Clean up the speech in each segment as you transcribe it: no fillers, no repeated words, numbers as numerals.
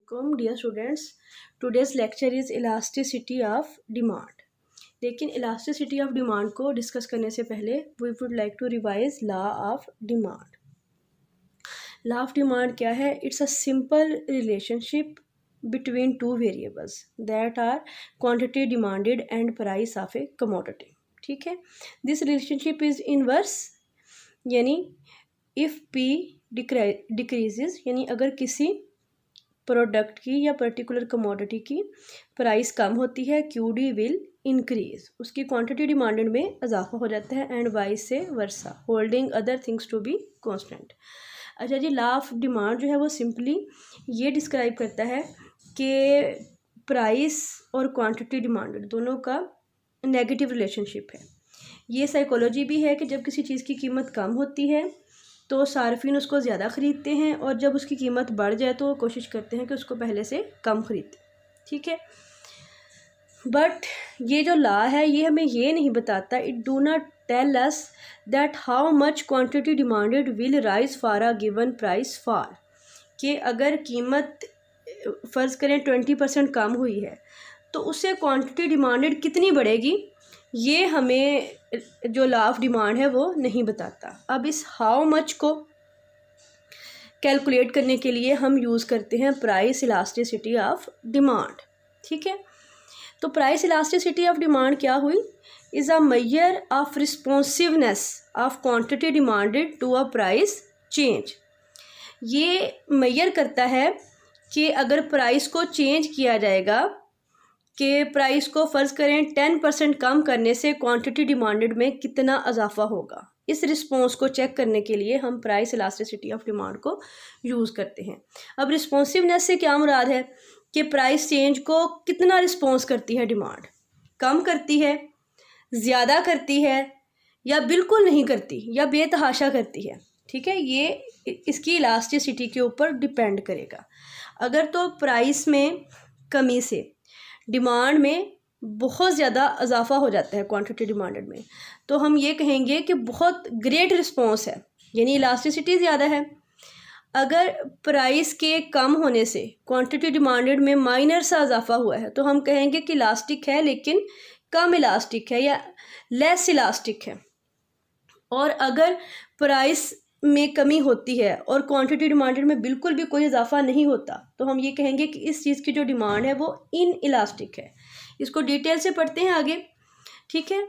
Welcome dear students. Today's lecture is elasticity of demand. लेकिन elasticity of demand को discuss करने से पहले we would like to revise law of demand. Law of demand क्या है? It's a simple relationship between two variables that are quantity demanded and price of a commodity. ठीक है, this relationship is inverse, यानी if P decreases, यानी अगर किसी product की या पर्टिकुलर कमोडिटी की प्राइस कम होती है, क्यू डी विल इंक्रीज, उसकी क्वांटिटी डिमांडेड में इजाफा हो जाता है, and vice versa, holding other things to be constant. अच्छा जी, लॉ ऑफ डिमांड जो है वो सिंपली ये डिस्क्राइब करता है कि प्राइस और क्वांटिटी डिमांडेड दोनों का नेगेटिव रिलेशनशिप है. ये साइकोलॉजी भी है कि जब किसी चीज़ की कीमत कम होती है तो सार्फिन उसको ज़्यादा ख़रीदते हैं, और जब उसकी कीमत बढ़ जाए तो वो कोशिश करते हैं कि उसको पहले से कम ख़रीदें. ठीक है, बट ये जो लॉ है ये हमें ये नहीं बताता, it do not tell us that how much quantity demanded will rise for a given price fall, कि अगर कीमत फ़र्ज़ करें 20% कम हुई है तो उससे क्वांटिटी डिमांडेड कितनी बढ़ेगी, ये हमें जो लॉ ऑफ डिमांड है वो नहीं बताता. अब इस हाउ मच को कैलकुलेट करने के लिए हम यूज़ करते हैं प्राइस इलास्टिसिटी ऑफ डिमांड. ठीक है, तो प्राइस इलास्टिसिटी ऑफ डिमांड क्या हुई? Is a measure of responsiveness of quantity demanded to a price change. ये मेजर करता है कि अगर प्राइस को चेंज किया जाएगा, कि प्राइस को फ़र्ज़ करें 10% कम करने से क्वांटिटी डिमांडेड में कितना इजाफा होगा. इस रिस्पॉन्स को चेक करने के लिए हम प्राइस इलास्टिसिटी ऑफ डिमांड को यूज़ करते हैं. अब रिस्पॉन्सिवनेस से क्या मुराद है कि प्राइस चेंज को कितना रिस्पॉन्स करती है डिमांड, कम करती है, ज़्यादा करती है, या बिल्कुल नहीं करती, या बेतहाशा करती है. ठीक है, ये इसकी इलास्टिसिटी के ऊपर डिपेंड करेगा. अगर तो प्राइस में कमी से डिमांड में बहुत ज़्यादा इजाफा हो जाता है क्वांटिटी डिमांडेड में, तो हम ये कहेंगे कि बहुत ग्रेट रिस्पॉन्स है, यानी इलास्टिसिटी ज़्यादा है. अगर प्राइस के कम होने से क्वांटिटी डिमांडेड में माइनर सा इजाफा हुआ है तो हम कहेंगे कि इलास्टिक है लेकिन कम इलास्टिक है या लेस इलास्टिक है. और अगर प्राइस में कमी होती है और क्वांटिटी डिमांडेड में बिल्कुल भी कोई इजाफा नहीं होता तो हम ये कहेंगे कि इस चीज़ की जो डिमांड है वो इन इलास्टिक है. इसको डिटेल से पढ़ते हैं आगे. ठीक है,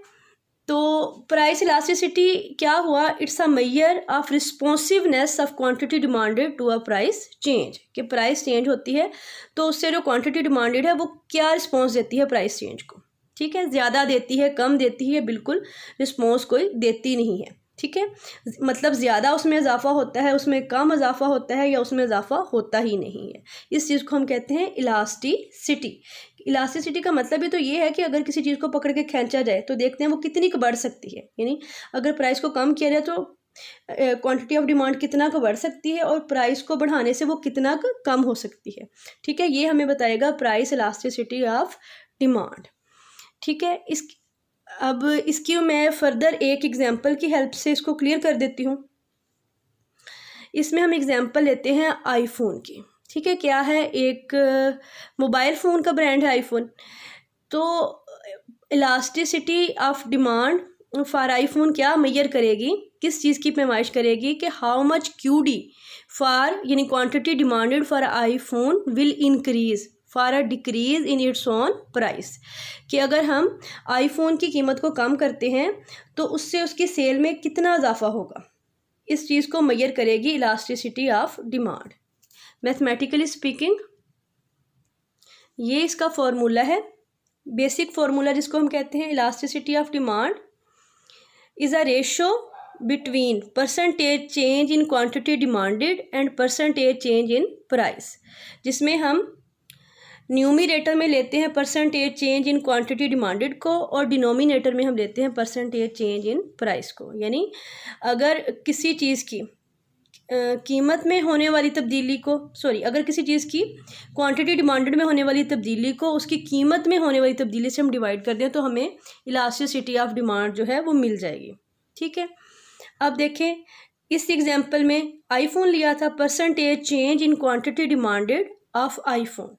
तो प्राइस इलास्टिसिटी क्या हुआ? It's a measure of responsiveness of quantity demanded to a price change, कि प्राइस चेंज होती है तो उससे जो क्वांटिटी डिमांडेड है वो क्या रिस्पॉन्स देती है प्राइस चेंज को. ठीक है, ज़्यादा देती है, कम देती है, बिल्कुल रिस्पॉन्स कोई देती नहीं है. ठीक है, मतलब ज़्यादा उसमें इजाफा होता है, उसमें कम इजाफा होता है, या उसमें इजाफा होता ही नहीं है. इस चीज़ को हम कहते हैं इलास्टिसिटी. इलास्टिसिटी का मतलब ही तो ये है कि अगर किसी चीज़ को पकड़ के खींचा जाए तो देखते हैं वो कितनी बढ़ सकती है, यानी अगर प्राइस को कम किया जाए तो क्वांटिटी ऑफ डिमांड कितना को बढ़ सकती है, और प्राइस को बढ़ाने से वो कितना कम हो सकती है. ठीक है, ये हमें बताएगा प्राइस इलास्टिसिटी ऑफ डिमांड. ठीक है, अब इसकी मैं फर्दर एक एग्जांपल की हेल्प से इसको क्लियर कर देती हूँ. इसमें हम एग्जांपल लेते हैं आईफोन की. ठीक है, क्या है, एक मोबाइल फ़ोन का ब्रांड है आईफोन. तो elasticity of demand for iPhone क्या मेजर करेगी, किस चीज़ की पैमाइश करेगी, कि how much Q D for, यानी quantity demanded for iPhone will increase for a decrease in its own price, कि अगर हम आईफोन की कीमत को कम करते हैं तो उससे उसकी सेल में कितना इजाफा होगा. इस चीज़ को मेजर करेगी elasticity of demand. Mathematically speaking ये इसका फॉर्मूला है, बेसिक फार्मूला जिसको हम कहते हैं elasticity of demand is a ratio between percentage change in quantity demanded and percentage change in price, जिसमें हम न्यूमिनेटर में लेते हैं percentage change in quantity demanded को, और डिनोमिनेटर में हम लेते हैं परसेंटेज चेंज इन प्राइस को. यानी अगर किसी चीज़ की कीमत में होने वाली तब्दीली को, अगर किसी चीज़ की क्वांटिटी डिमांडेड में होने वाली तब्दीली को उसकी कीमत में होने वाली तब्दीली से हम डिवाइड कर दें तो हमें इलास्टिसिटी ऑफ डिमांड जो है वो मिल जाएगी. ठीक है, अब देखें इस एग्जांपल में आईफोन लिया था, percentage change in quantity demanded of iPhone,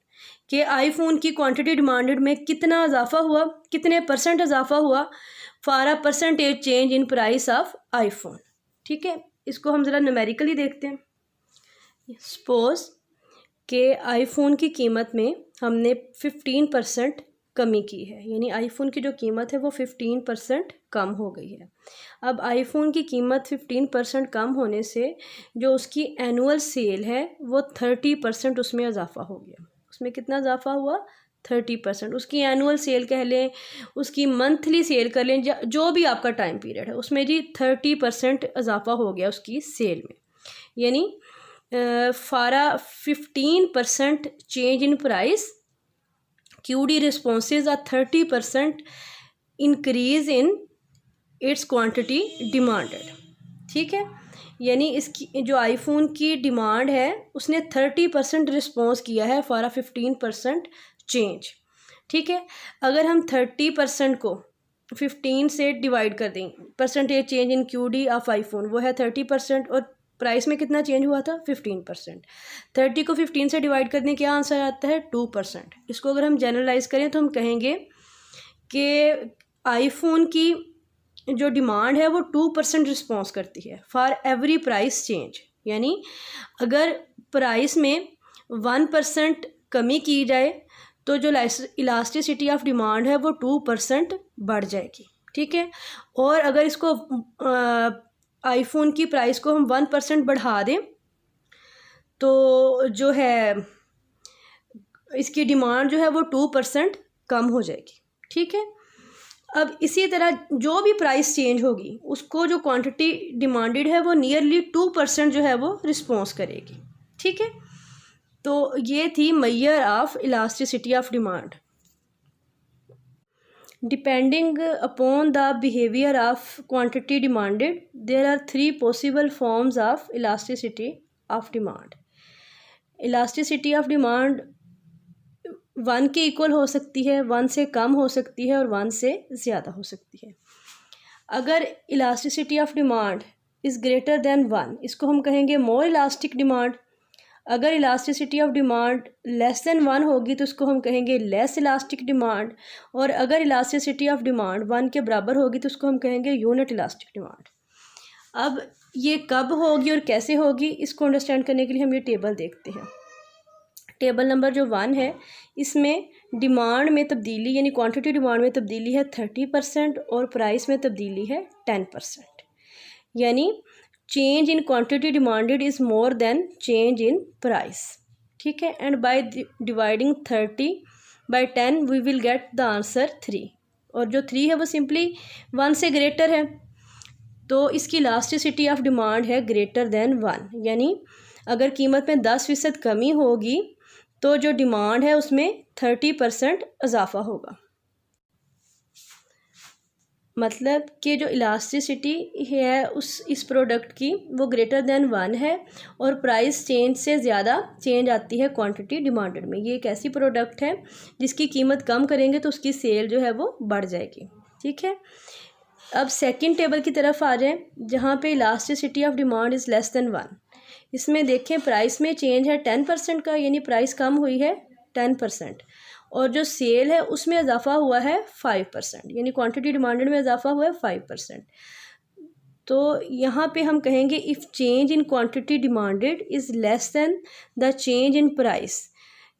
कि आईफोन की क्वांटिटी डिमांडेड में कितना इजाफा हुआ, कितने परसेंट इजाफा हुआ for a percentage change in price of iPhone. ठीक है, इसको हम ज़रा न्यूमेरिकली देखते हैं। सपोज कि आईफोन की कीमत में हमने 15% कमी की है, यानी आईफोन की जो कीमत है वो 15% कम हो गई है। अब आईफोन की कीमत 15% कम होने से जो उसकी एनुअल सेल है वो 30% उसमें इजाफा हो गया। उसमें कितना इजाफा हुआ? 30%। उसकी एनुअल सेल कह लें, उसकी मंथली सेल कर लें, जो भी आपका टाइम पीरियड है उसमें जी 30% इजाफा हो गया उसकी सेल में। यानी for a 15% change in price QD responses are 30% increase in its quantity demanded। ठीक है, यानी इसकी जो आईफोन की डिमांड है उसने 30% रिस्पॉन्स किया है फॉर अ 15% चेंज। ठीक है, अगर हम 30% को 15 से डिवाइड कर दें, percentage change in QD of iPhone वो है 30%, और प्राइस में कितना चेंज हुआ था? 15%। 30 को 15 से डिवाइड करने क्या आंसर आता है? 2%। इसको अगर हम जनरलाइज करें तो हम कहेंगे कि आईफोन की जो डिमांड है वो 2% रिस्पॉन्स करती है फॉर एवरी प्राइस चेंज। यानी अगर प्राइस में 1% कमी की जाए तो जो इलास्टिसिटी ऑफ डिमांड है वो 2% बढ़ जाएगी। ठीक है, और अगर इसको आईफोन की प्राइस को हम 1% बढ़ा दें तो जो है इसकी डिमांड जो है वो 2% कम हो जाएगी। ठीक है, अब इसी तरह जो भी प्राइस चेंज होगी उसको जो क्वांटिटी डिमांडेड है वो नियरली 2% जो है वो रिस्पॉन्स करेगी। ठीक है, तो ये थी measure of elasticity of demand. Depending upon the behavior of quantity demanded, there are 3 possible forms of elasticity of demand. Elasticity of demand 1 के इक्वल हो सकती है, 1 से कम हो सकती है और 1 से ज़्यादा हो सकती है। अगर elasticity of demand is greater than 1, इसको हम कहेंगे more elastic demand। अगर elasticity of demand less than 1 होगी तो उसको हम कहेंगे लेस इलास्टिक डिमांड, और अगर इलास्टिसिटी ऑफ डिमांड 1 के बराबर होगी तो उसको हम कहेंगे यूनिट इलास्टिक डिमांड। अब ये कब होगी और कैसे होगी इसको अंडरस्टैंड करने के लिए हम ये टेबल देखते हैं। टेबल नंबर जो 1 है इसमें डिमांड में तब्दीली यानी क्वांटिटी डिमांड में तब्दीली है 30% और प्राइस में तब्दीली है 10%। यानी change in quantity demanded is more than change in price. ठीक है, and by dividing 30 by 10 we will get the answer 3, और जो 3 है वो सिंपली 1 से ग्रेटर है, तो इसकी इलास्टिसिटी ऑफ डिमांड है ग्रेटर देन 1। यानी अगर कीमत में 10% कमी होगी तो जो डिमांड है उसमें 30% इजाफा होगा। मतलब कि जो इलास्टिसिटी है इस प्रोडक्ट की वो ग्रेटर देन 1 है और प्राइस चेंज से ज़्यादा चेंज आती है क्वांटिटी डिमांडेड में। ये एक ऐसी प्रोडक्ट है जिसकी कीमत कम करेंगे तो उसकी सेल जो है वो बढ़ जाएगी। ठीक है, अब सेकंड टेबल की तरफ आ जाएं जहाँ पे elasticity of demand is less than 1। इसमें देखें प्राइस में चेंज है 10% का, यानी प्राइस कम हुई है 10%, और जो सेल है उसमें इजाफा हुआ है 5%, यानी क्वांटिटी डिमांडेड में इजाफा हुआ है 5%। तो यहाँ पे हम कहेंगे if change in quantity demanded is less than the change in price,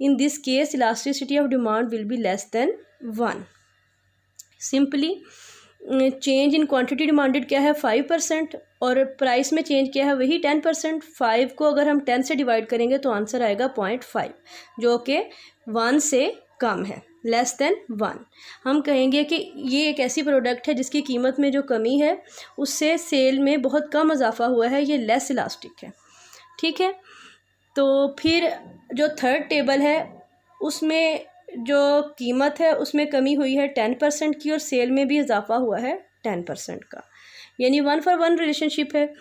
in this case elasticity of demand will be less than 1। Simply change in quantity demanded क्या है 5%, और प्राइस में चेंज क्या है वही 10%। 5 को अगर हम 10 से डिवाइड करेंगे तो आंसर आएगा 0.5, जो कि 1 से कम है, लेस देन 1। हम कहेंगे कि ये एक ऐसी प्रोडक्ट है जिसकी कीमत में जो कमी है उससे सेल में बहुत कम इजाफा हुआ है, ये लेस इलास्टिक है। ठीक है, तो फिर जो थर्ड टेबल है उसमें जो कीमत है उसमें कमी हुई है 10% की और सेल में भी इजाफा हुआ है 10% का, यानी 1 for 1 रिलेशनशिप है।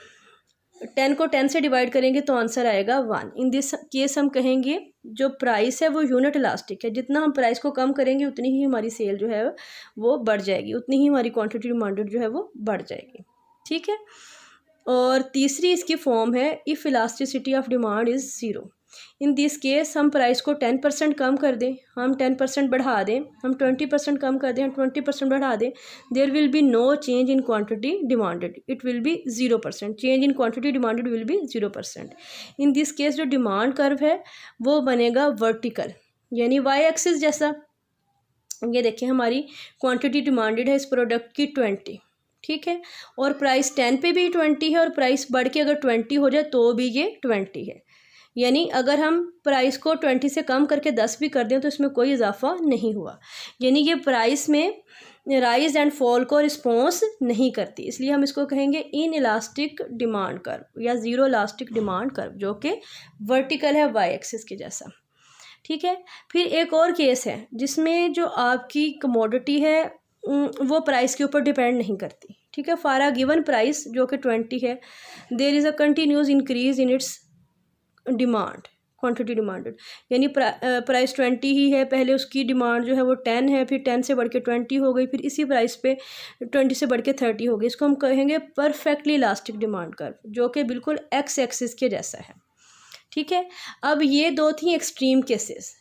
10 को 10 से डिवाइड करेंगे तो आंसर आएगा 1। इन दिस केस हम कहेंगे जो प्राइस है वो यूनिट इलास्टिक है, जितना हम प्राइस को कम करेंगे उतनी ही हमारी सेल जो है वो बढ़ जाएगी, उतनी ही हमारी क्वांटिटी डिमांडेड जो है वो बढ़ जाएगी। ठीक है, और तीसरी इसकी फॉर्म है if elasticity of demand is 0। In this case हम प्राइस को 10% कम कर दें, हम 10% बढ़ा दें, हम 20% कम कर दें, हम 20% बढ़ा दें, there will be no change in quantity demanded, it will be 0%, change in quantity demanded will be 0%। In this case जो डिमांड कर्व है वो बनेगा वर्टिकल, यानी वाई एक्सिस जैसा। ये देखिए हमारी क्वांटिटी डिमांडेड है इस प्रोडक्ट की 20, ठीक है, और प्राइस 10 पे भी 20 है, और प्राइस बढ़ के अगर 20 हो जाए तो भी ये 20 है। यानी अगर हम प्राइस को 20 से कम करके 10 भी कर दें तो इसमें कोई इजाफा नहीं हुआ, यानी ये प्राइस में राइज एंड फॉल को रिस्पॉन्स नहीं करती, इसलिए हम इसको कहेंगे इन इलास्टिक डिमांड कर्व या ज़ीरो इलास्टिक डिमांड कर्व, जो कि वर्टिकल है वाई एक्सिस के जैसा, ठीक है। फिर एक और केस है जिसमें जो आपकी कमोडिटी है वो प्राइस के ऊपर डिपेंड नहीं करती, ठीक है। फॉर अ गिवन प्राइस जो कि 20 है, there is a continuous increase in its demand, quantity demanded, यानी प्राइस 20 ही है, पहले उसकी डिमांड जो है वो 10 है, फिर 10 से बढ़ के 20 हो गई, फिर इसी प्राइस पे 20 से बढ़ के 30 हो गई। इसको हम कहेंगे परफेक्टली इलास्टिक डिमांड कर्व, जो कि बिल्कुल एक्स एक्सिस के जैसा है, ठीक है। अब ये दो थी एक्सट्रीम केसेस।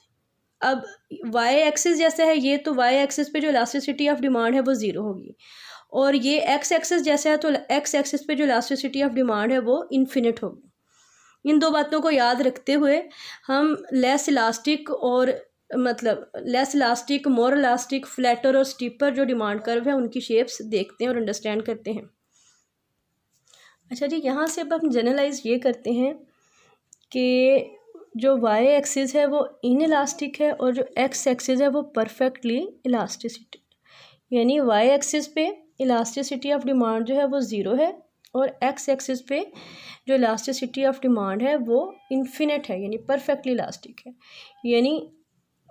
अब वाई एक्सिस जैसा है ये, तो वाई एक्सिस पे जो इलास्टिसिटी ऑफ डिमांड है वो 0 होगी, और ये एक्स एक्सिस जैसा है तो एक्स एक्सिस पे जो इलास्टिसिटी ऑफ डिमांड है वो इन्फिनिट होगी। इन दो बातों को याद रखते हुए हम लेस इलास्टिक और लेस इलास्टिक, मोर इलास्टिक, फ्लैटर और स्टीपर जो डिमांड कर्व है उनकी शेप्स देखते हैं और अंडरस्टैंड करते हैं। अच्छा जी, यहाँ से अब हम जनरलाइज ये करते हैं कि जो वाई एक्सिस है वो इन इलास्टिक है और जो एक्स एक्सिस है वो परफेक्टली इलास्टिसिटी, यानी वाई एक्सिस पे इलास्टिसिटी ऑफ डिमांड जो है वो 0 है, और एक्स एक्सिस पे जो इलास्टिसिटी ऑफ डिमांड है वो इन्फिनिट है, यानी परफेक्टली इलास्टिक है। यानी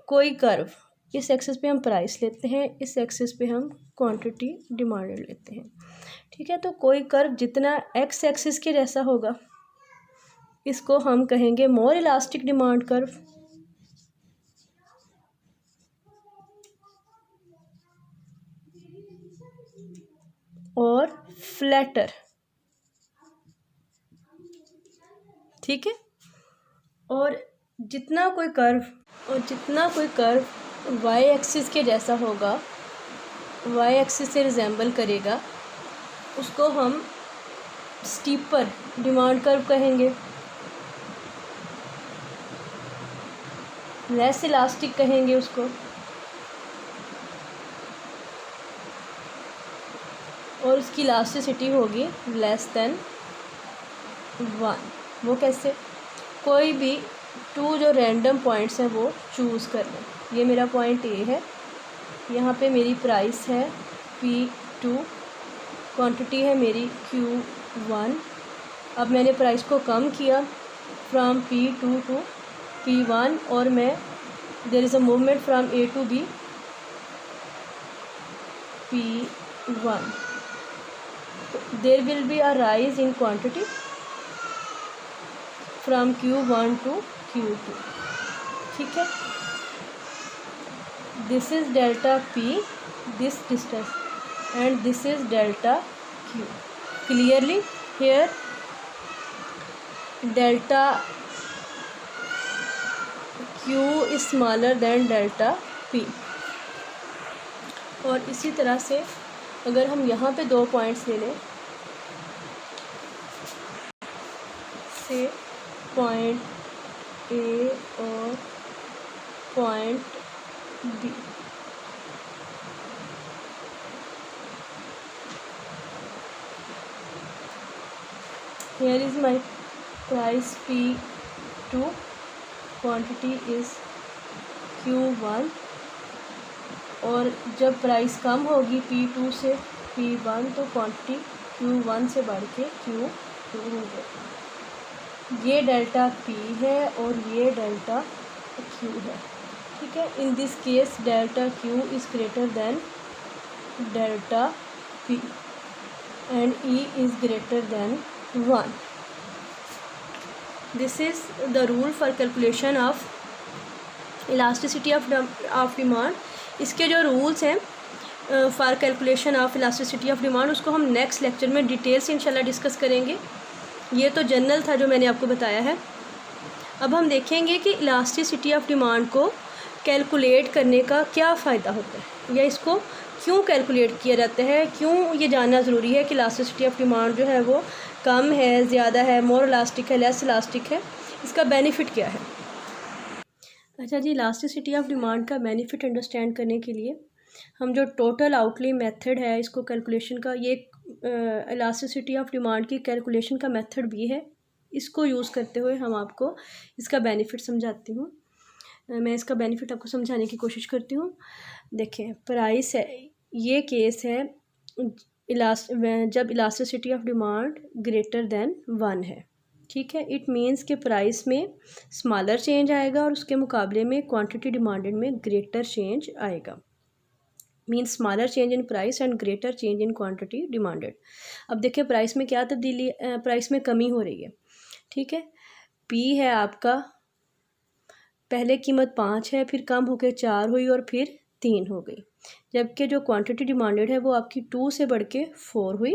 कोई कर्व, इस एक्सिस पे हम प्राइस लेते हैं, इस एक्सिस पे हम क्वांटिटी डिमांडेड लेते हैं, ठीक है। तो कोई कर्व जितना एक्स एक्सिस के जैसा होगा इसको हम कहेंगे मोर इलास्टिक डिमांड कर्व, और फ्लैटर, ठीक है। और जितना कोई कर्व वाई एक्सिस के जैसा होगा, वाई एक्सिस से रिजेंबल करेगा, उसको हम स्टीपर डिमांड कर्व कहेंगे, लेस इलास्टिक कहेंगे उसको, और उसकी इलास्टिसिटी होगी लेस देन 1। वो कैसे? कोई भी 2 जो रैंडम पॉइंट्स हैं वो चूज़ कर लें। ये मेरा पॉइंट ए है, यहाँ पे मेरी प्राइस है P2, क्वांटिटी है मेरी Q1। अब मैंने प्राइस को कम किया फ्रॉम P2 टू P1, और मैं there is a movement from A to B P1, there will be a rise in quantity from Q1 to Q2, ठीक है। This is delta P, this distance, and this is delta Q। Clearly here delta Q is smaller than delta P। और इसी तरह से अगर हम यहाँ पे 2 पॉइंट्स ले लें, से पॉइंट A और point B, here is my price P2, quantity is Q1, और जब प्राइस कम होगी P2 से P1 तो क्वांटिटी Q1 से बढ़ के Q2 हो गई। ये डेल्टा P है और ये डेल्टा Q है, ठीक है। इन this case delta Q is greater than delta P and E is greater than 1. This is the rule for calculation of elasticity of demand. इसके जो रूल्स हैं for calculation of elasticity of demand उसको हम next lecture में detail से इंशाल्लाह discuss करेंगे। ये तो जनरल था जो मैंने आपको बताया है। अब हम देखेंगे कि इलास्टिसिटी ऑफ डिमांड को कैलकुलेट करने का क्या फ़ायदा होता है, या इसको क्यों कैलकुलेट किया जाता है, क्यों ये जानना ज़रूरी है कि इलास्टिसिटी ऑफ डिमांड जो है वो कम है, ज़्यादा है, मोर इलास्टिक है, लेस इलास्टिक है, इसका बेनिफिट क्या है। अच्छा जी, इलास्टिसिटी ऑफ डिमांड का बेनिफिट अंडरस्टैंड करने के लिए हम जो टोटल आउटले मेथड है इसको कैलकुलेशन का, ये इलास्टिसिटी ऑफ डिमांड की कैलकुलेशन का मेथड भी है, इसको यूज़ करते हुए हम आपको इसका बेनिफिट समझाती हूँ। मैं इसका बेनिफिट आपको समझाने की कोशिश करती हूँ। देखें, प्राइस है, ये केस है जब elasticity of demand greater than 1 है, ठीक है। इट मीन्स के प्राइस में स्मॉलर चेंज आएगा और उसके मुकाबले में क्वांटिटी डिमांडेड में ग्रेटर चेंज आएगा। Means smaller change in price and greater change in quantity demanded. अब देखिए प्राइस में क्या तब्दीली, प्राइस में कमी हो रही है, ठीक है। पी है आपका, पहले कीमत 5 है, फिर कम होकर 4 हुई और फिर 3 हो गई, जबकि जो क्वांटिटी डिमांडेड है वो आपकी 2 से बढ़ के 4 हुई,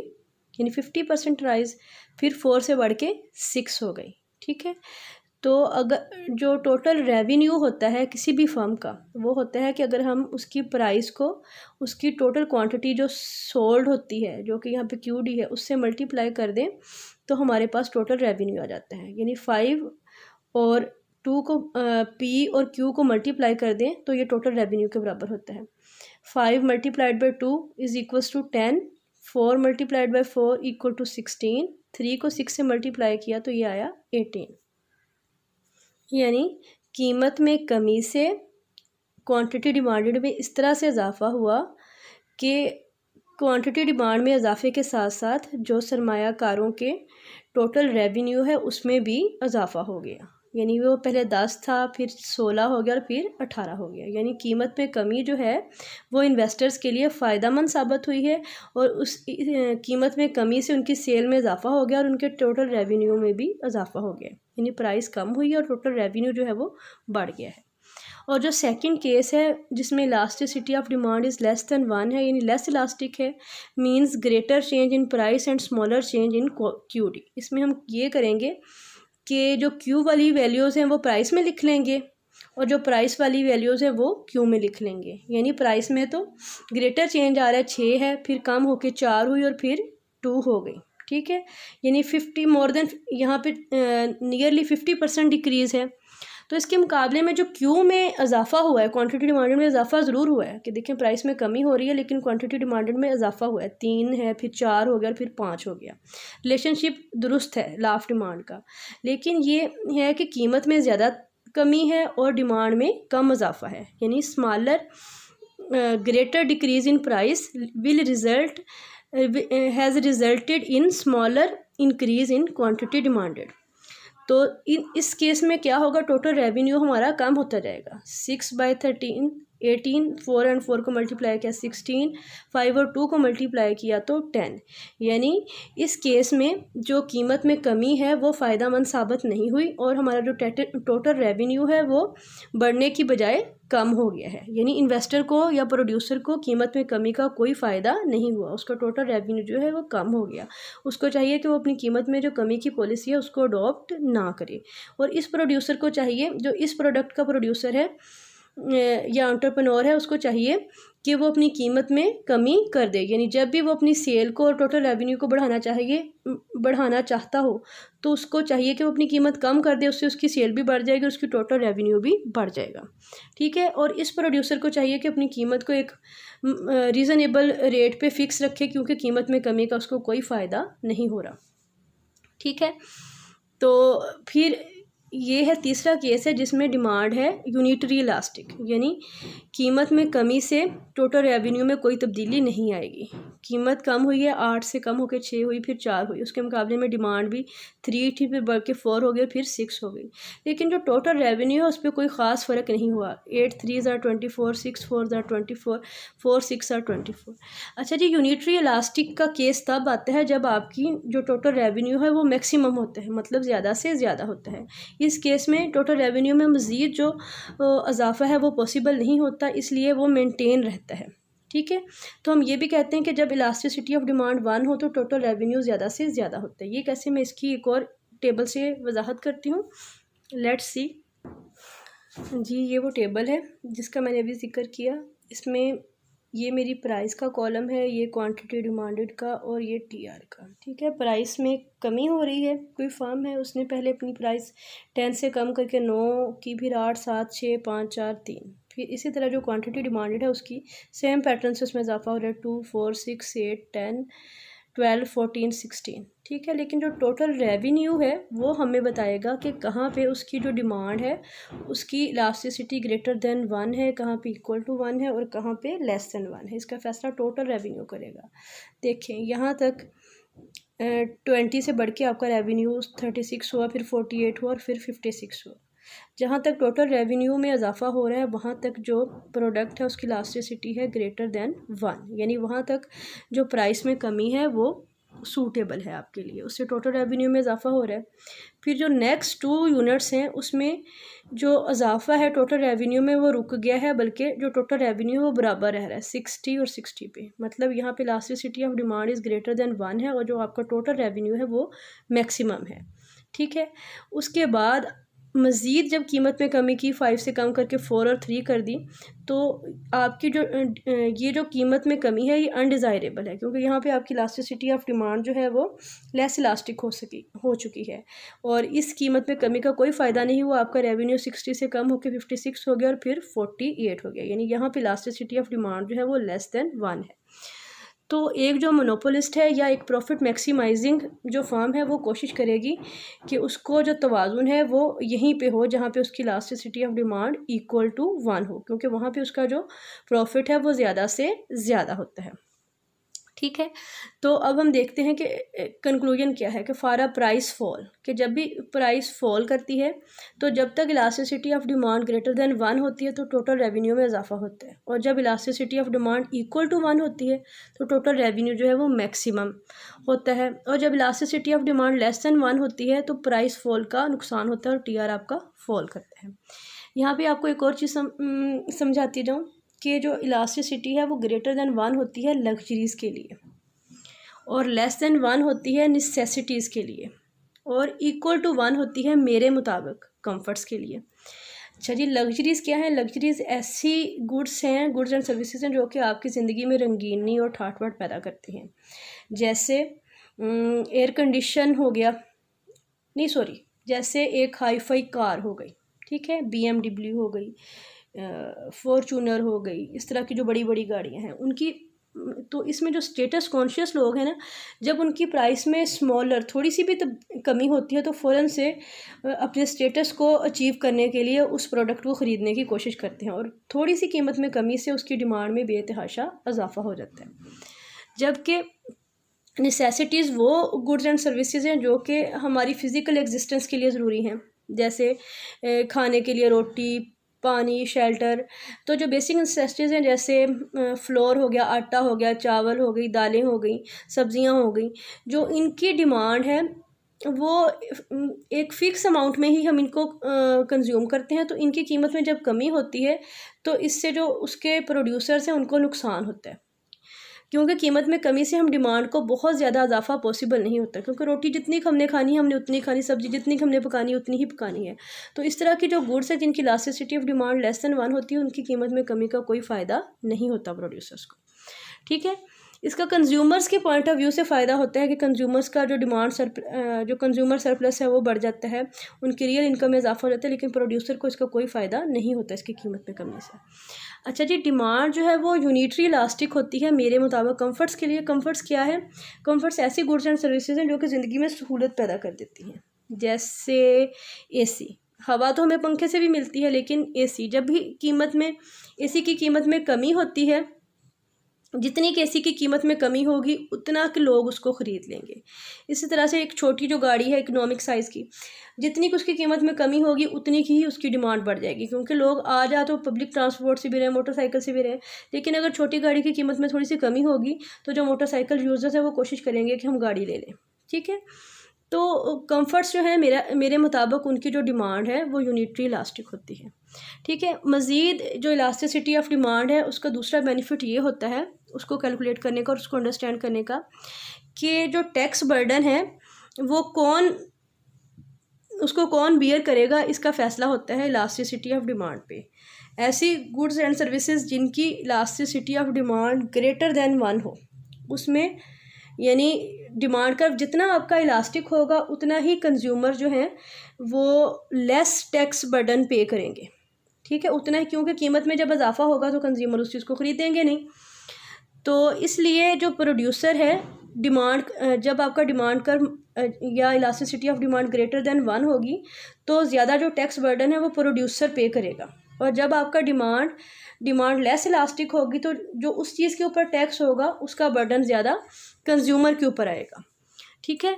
यानी 50% राइज, फिर 4 से बढ़ के 6 हो गई, ठीक है। तो अगर जो टोटल रेवेन्यू होता है किसी भी फर्म का, वो होता है कि अगर हम उसकी प्राइस को उसकी टोटल क्वांटिटी जो सोल्ड होती है, जो कि यहाँ पे QD है, उससे मल्टीप्लाई कर दें तो हमारे पास टोटल रेवेन्यू आ जाता है। यानी 5 और 2 को P और Q को मल्टीप्लाई कर दें तो ये टोटल रेवेन्यू के बराबर होता है। 5 multiplied by 2 is equals to 10, 4 multiplied by 4 equal to 16, 3 को 6 से मल्टीप्लाई किया तो ये आया 18। यानी कीमत में कमी से क्वांटिटी डिमांडेड में इस तरह से इजाफा हुआ कि क्वांटिटी डिमांड में इजाफे के साथ साथ जो सरमायाकारों के टोटल रेवेन्यू है उसमें भी इजाफा हो गया। यानी वो पहले 10 था, फिर 16 हो गया और फिर 18 हो गया। यानी कीमत में कमी जो है वो इन्वेस्टर्स के लिए फ़ायदेमंद साबित हुई है और उस कीमत में कमी से उनकी सेल में इजाफा हो गया और उनके टोटल रेवेन्यू में भी इजाफा हो गया। यानी प्राइस कम हुई और टोटल रेवेन्यू जो है वो बढ़ गया है। और जो सेकंड केस है जिसमें elasticity of demand is less than 1 है, यानी लेस इलास्टिक है, means greater change in price and smaller change in QD। इसमें हम ये करेंगे कि जो Q वाली वैल्यूज़ हैं वो प्राइस में लिख लेंगे और जो प्राइस वाली वैल्यूज़ हैं वो Q में लिख लेंगे। यानी प्राइस में तो ग्रेटर चेंज आ रहा है, 6 है, फिर कम होके 4 हुई और फिर 2 हो गई, ठीक है। यानी 50 मोर देन, यहाँ पे नियरली 50% डिक्रीज़ है। तो इसके मुकाबले में जो Q में इजाफा हुआ है, क्वांटिटी डिमांडेड में इजाफा ज़रूर हुआ है कि देखें प्राइस में कमी हो रही है लेकिन क्वांटिटी डिमांडेड में इजाफा हुआ है, 3 है, फिर 4 हो गया और फिर 5 हो गया। रिलेशनशिप दुरुस्त है लॉ ऑफ डिमांड का, लेकिन ये है कि कीमत में ज़्यादा कमी है और डिमांड में कम इजाफा है। यानी smaller greater decrease in price will result has resulted in smaller increase in quantity demanded. तो इस केस में क्या होगा, टोटल रेवेन्यू हमारा कम होता जाएगा। 6/13, 18, 4 और 4 को मल्टीप्लाई किया 16, 5 और 2 को मल्टीप्लाई किया तो 10। यानी इस केस में जो कीमत में कमी है वो फ़ायदेमंद साबित नहीं हुई और हमारा जो टोटल रेवेन्यू है वो बढ़ने की बजाय कम हो गया है। यानी इन्वेस्टर को या प्रोड्यूसर को कीमत में कमी का कोई फ़ायदा नहीं हुआ, उसका टोटल रेवेन्यू जो है वो कम हो गया। उसको चाहिए कि वो अपनी कीमत में जो कमी की पॉलिसी है उसको अडॉप्ट ना करे। और इस प्रोड्यूसर को चाहिए, जो इस प्रोडक्ट का प्रोड्यूसर है या एंटरप्रेन्योर है, उसको चाहिए कि वो अपनी कीमत में कमी कर दे। यानी जब भी वो अपनी सेल को और टोटल रेवेन्यू को बढ़ाना चाहता हो तो उसको चाहिए कि वो अपनी कीमत कम कर दे, उससे उसकी सेल भी बढ़ जाएगी, उसकी टोटल रेवेन्यू भी बढ़ जाएगा, ठीक है। और इस प्रोड्यूसर को चाहिए कि अपनी कीमत को एक रीज़नेबल रेट पे फिक्स रखे, क्योंकि कीमत में कमी का उसको कोई फ़ायदा नहीं हो रहा, ठीक है। तो फिर ये है तीसरा केस है जिसमें डिमांड है यूनिटरी इलास्टिक, यानी कीमत में कमी से टोटल रेवेन्यू में कोई तब्दीली नहीं आएगी। कीमत कम हुई है, 8 से कम होकर 6 हुई, फिर 4 हुई, उसके मुकाबले में डिमांड भी 3 थी, फिर बढ़ के 4 हो गई, फिर 6 हो गई, लेकिन जो टोटल रेवेन्यू है उस पर कोई ख़ास फ़र्क नहीं हुआ। 8 3s are 24, 6 4s are 24, 4 6 are 24। अच्छा जी, यूनिटरी इलास्टिक का केस तब आता है जब आपकी जो टोटल रेवेन्यू है वो मैक्सिमम होता है, मतलब ज़्यादा से ज़्यादा होता है। इस केस में टोटल रेवेन्यू में मज़ीद जो इजाफा है वो पॉसिबल नहीं होता, इसलिए वो मेंटेन रहता है, ठीक है। तो हम ये भी कहते हैं कि जब इलास्टिसिटी ऑफ डिमांड 1 हो तो टोटल रेवेन्यू ज़्यादा से ज़्यादा होता है। ये कैसे, मैं इसकी एक और टेबल से वजाहत करती हूँ। लेट्स सी जी, ये वो टेबल है जिसका मैंने अभी जिक्र किया। इसमें ये मेरी प्राइस का कॉलम है, ये क्वांटिटी डिमांडेड का, और ये टीआर का। ठीक है, प्राइस में कमी हो रही है, कोई फर्म है उसने पहले अपनी प्राइस 10 से कम करके 9 की, फिर 8, 7, 6, 5, 4, 3, फिर इसी तरह जो क्वांटिटी डिमांडेड है उसकी सेम पैटर्न से उसमें इजाफा हो रहा है 2, 4, 6, 8, 10, 12, 14, 16। ठीक है, लेकिन जो टोटल रेवेन्यू है वो हमें बताएगा कि कहाँ पे उसकी जो डिमांड है उसकी इलास्टिसिटी ग्रेटर देन 1 है, कहाँ पे इक्वल टू 1 है, और कहाँ पे लेस देन 1 है। इसका फैसला टोटल रेवेन्यू करेगा। देखें, यहाँ तक 20 से बढ़ के आपका रेवेन्यू 36 हुआ, फिर 48 हुआ, और फिर 56 हुआ। जहाँ तक टोटल रेवेन्यू में इजाफा हो रहा है वहाँ तक जो प्रोडक्ट है उसकी इलास्टिसिटी है ग्रेटर देन 1, यानी वहाँ तक जो प्राइस में कमी है वो सूटेबल है आपके लिए, उससे टोटल रेवेन्यू में इजाफा हो रहा है। फिर जो नेक्स्ट 2 यूनिट्स हैं उसमें जो इजाफा है टोटल रेवेन्यू में वो रुक गया है, बल्कि जो टोटल रेवेन्यू है वो बराबर रह रहा है 60 और 60 पे। मतलब यहाँ पे elasticity of demand is greater than 1 है, और जो आपका टोटल रेवेन्यू है वो मैक्सिमम है। ठीक है, उसके बाद मज़ीद जब कीमत में कमी की, 5 से कम करके 4 और 3 कर दी, तो आपकी जो ये जो कीमत में कमी है ये अनडिज़ायरेबल है, क्योंकि यहाँ पे आपकी इलास्टिसिटी ऑफ डिमांड जो है वो लेस इलास्टिक हो चुकी है, और इस कीमत में कमी का कोई फ़ायदा नहीं हुआ। आपका रेवेन्यू 60 से कम होकर 56 हो गया, और फिर 48 हो गया, यानी यहाँ पे इलास्टिसिटी ऑफ डिमांड जो है वो लेस देन 1 है। तो एक जो मोनोपोलिस्ट है या एक प्रॉफिट मैक्सिमाइजिंग जो फर्म है वो कोशिश करेगी कि उसको जो तवाज़ुन है वो यहीं पे हो जहाँ पे उसकी elasticity of demand equal to 1 हो, क्योंकि वहाँ पे उसका जो प्रॉफिट है वो ज़्यादा से ज़्यादा होता है। ठीक है, तो अब हम देखते हैं कि कंक्लूजन क्या है कि फॉर अ प्राइस फॉल, कि जब भी प्राइस फॉल करती है तो जब तक elasticity of demand greater than 1 होती है तो टोटल रेवेन्यू में इजाफा होता है, और जब elasticity of demand equal to 1 होती है तो टोटल रेवेन्यू जो है वो मैक्सिमम होता है, और जब elasticity of demand less than 1 होती है तो प्राइस फॉल का नुकसान होता है और टीआर आपका फॉल करता है। यहाँ पर आपको एक और चीज़ समझाती जाऊँ कि जो इलास्टिसिटी है वो ग्रेटर देन 1 होती है लग्जरीज़ के लिए, और लेस देन 1 होती है नेसेसिटीज़ के लिए, और इक्वल टू 1 होती है मेरे मुताबिक कंफर्ट्स के लिए। अच्छा जी, लग्जरीज़ क्या है? लग्जरीज़ ऐसी गुड्स हैं, गुड्स एंड सर्विसेज हैं जो कि आपकी ज़िंदगी में रंगीनी और ठाट बाट पैदा करती हैं। जैसे एयर कंडीशन हो गया, नहीं सॉरी, जैसे एक हाई फाई कार हो गई, ठीक है, BMW हो गई, फॉर्चूनर हो गई, इस तरह की जो बड़ी बड़ी गाड़ियाँ हैं उनकी, तो इसमें जो स्टेटस कॉन्शियस लोग हैं ना, जब उनकी प्राइस में स्मॉलर थोड़ी सी भी कमी होती है तो फ़ौरन से अपने स्टेटस को अचीव करने के लिए उस प्रोडक्ट को ख़रीदने की कोशिश करते हैं, और थोड़ी सी कीमत में कमी से उसकी डिमांड में बेतहाशा इजाफा हो जाता है। जबकि नेसेसिटीज़ वो गुड्स एंड सर्विसेज हैं जो कि हमारी फ़िज़िकल एग्जिस्टेंस के लिए ज़रूरी हैं, जैसे खाने के लिए रोटी, पानी, शेल्टर। तो जो बेसिक नेसेसिटीज़ हैं जैसे फ्लोर हो गया, आटा हो गया, चावल हो गई, दालें हो गई, सब्जियां हो गई, जो इनकी डिमांड है वो एक फ़िक्स अमाउंट में ही हम इनको कंज्यूम करते हैं, तो इनकी कीमत में जब कमी होती है तो इससे जो उसके प्रोड्यूसर्स हैं उनको नुकसान होता है, क्योंकि कीमत में कमी से हम डिमांड को बहुत ज़्यादा इजाफा पॉसिबल नहीं होता, क्योंकि रोटी जितनी हमने खानी है हमने उतनी खानी, सब्ज़ी जितनी हमने पकानी उतनी ही पकानी है। तो इस तरह की जो गुड्स है जिनकी elasticity of demand less than 1 होती है उनकी कीमत में कमी का कोई फ़ायदा नहीं होता प्रोड्यूसर्स को। ठीक है, इसका कंज्यूमर्स के पॉइंट ऑफ व्यू से फ़ायदा होता है कि कंज्यूमर्स का जो जो कंज्यूमर सरप्लस है वो बढ़ जाता है, उनकी रियल इनकम में इजाफा हो जाता है, लेकिन प्रोड्यूसर को इसका कोई फ़ायदा नहीं होता इसकी कीमत में कमी से। अच्छा जी, डिमांड जो है वो यूनिटरी इलास्टिक होती है मेरे मुताबिक कंफर्ट्स के लिए। कंफर्ट्स क्या है? कंफर्ट्स ऐसी गुड्स एंड सर्विसेज हैं जो कि ज़िंदगी में सहूलत पैदा कर देती हैं, जैसे AC। हवा तो हमें पंखे से भी मिलती है, लेकिन AC जब भी कीमत में AC की कीमत में कमी होती है, जितनी कि AC की कीमत में कमी होगी उतना कि लोग उसको ख़रीद लेंगे। इसी तरह से एक छोटी जो गाड़ी है इकोनॉमिक साइज़ की, जितनी कि उसकी कीमत में कमी होगी उतनी की ही उसकी डिमांड बढ़ जाएगी, क्योंकि लोग आ जा तो पब्लिक ट्रांसपोर्ट से भी रहें, मोटरसाइकिल से भी रहें, लेकिन अगर छोटी गाड़ी की कीमत में थोड़ी सी कमी होगी तो जो मोटरसाइकिल यूज़र्स हैं वो कोशिश करेंगे कि हम गाड़ी ले लें। ठीक है, तो कंफर्ट्स जो है मेरे मुताबिक उनकी जो डिमांड है वो यूनिटरी इलास्टिक होती है। ठीक है, मज़ीद जो इलास्टिसिटी ऑफ डिमांड है उसका दूसरा बेनिफिट ये होता है उसको कैलकुलेट करने का और उसको अंडरस्टैंड करने का कि जो टैक्स बर्डन है वो कौन उसको कौन बियर करेगा, इसका फ़ैसला होता है इलास्टिसिटी ऑफ डिमांड पे। ऐसी गुड्स एंड सर्विसेज जिनकी elasticity of demand greater than 1 हो, उसमें यानी डिमांड का जितना आपका इलास्टिक होगा उतना ही कंज्यूमर जो है वो लेस टैक्स बर्डन पे करेंगे, ठीक है, उतना ही, क्योंकि कीमत में जब इजाफा होगा तो कंज्यूमर उस चीज़ को ख़रीदेंगे नहीं। तो इसलिए जो प्रोड्यूसर है, डिमांड जब आपका डिमांड कर या elasticity of demand greater than 1 होगी तो ज़्यादा जो टैक्स बर्डन है वो प्रोड्यूसर पे करेगा, और जब आपका डिमांड लेस इलास्टिक होगी तो जो उस चीज़ के ऊपर टैक्स होगा उसका बर्डन ज़्यादा कंज्यूमर के ऊपर आएगा, ठीक है।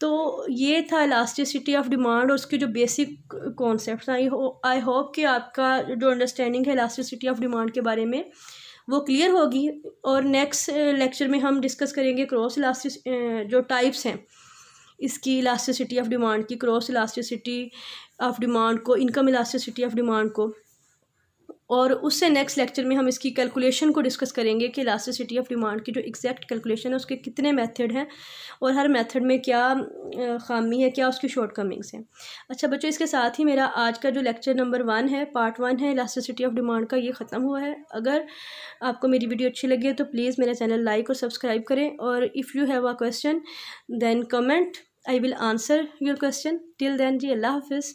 तो ये था इलास्टिसिटी ऑफ डिमांड और उसके जो बेसिक कॉन्सेप्ट्स। आई होप कि आपका जो अंडरस्टैंडिंग है इलास्टिसिटी ऑफ डिमांड के बारे में वो क्लियर होगी। और नेक्स्ट लेक्चर में हम डिस्कस करेंगे क्रॉस इलास्टिक जो टाइप्स हैं इसकी इलास्टिसिटी ऑफ डिमांड की, क्रॉस इलास्टिसिटी ऑफ डिमांड को, इनकम इलास्टिसिटी ऑफ डिमांड को, और उससे नेक्स्ट लेक्चर में हम इसकी कैलकुलेशन को डिस्कस करेंगे कि इलास्टिसिटी ऑफ डिमांड की जो एग्जैक्ट कैलकुलेशन है उसके कितने मेथड हैं और हर मेथड में क्या खामी है, क्या उसकी शॉर्टकमिंग्स हैं। अच्छा बच्चों, इसके साथ ही मेरा आज का जो लेक्चर नंबर 1 है, पार्ट 1 है इलास्टिसिटी ऑफ डिमांड का, ये ख़त्म हुआ है। अगर आपको मेरी वीडियो अच्छी लगी है तो प्लीज़ मेरा चैनल लाइक और सब्सक्राइब करें, और if you have a question then comment, I will answer your question. Till then जी, अल्लाह हाफिज़।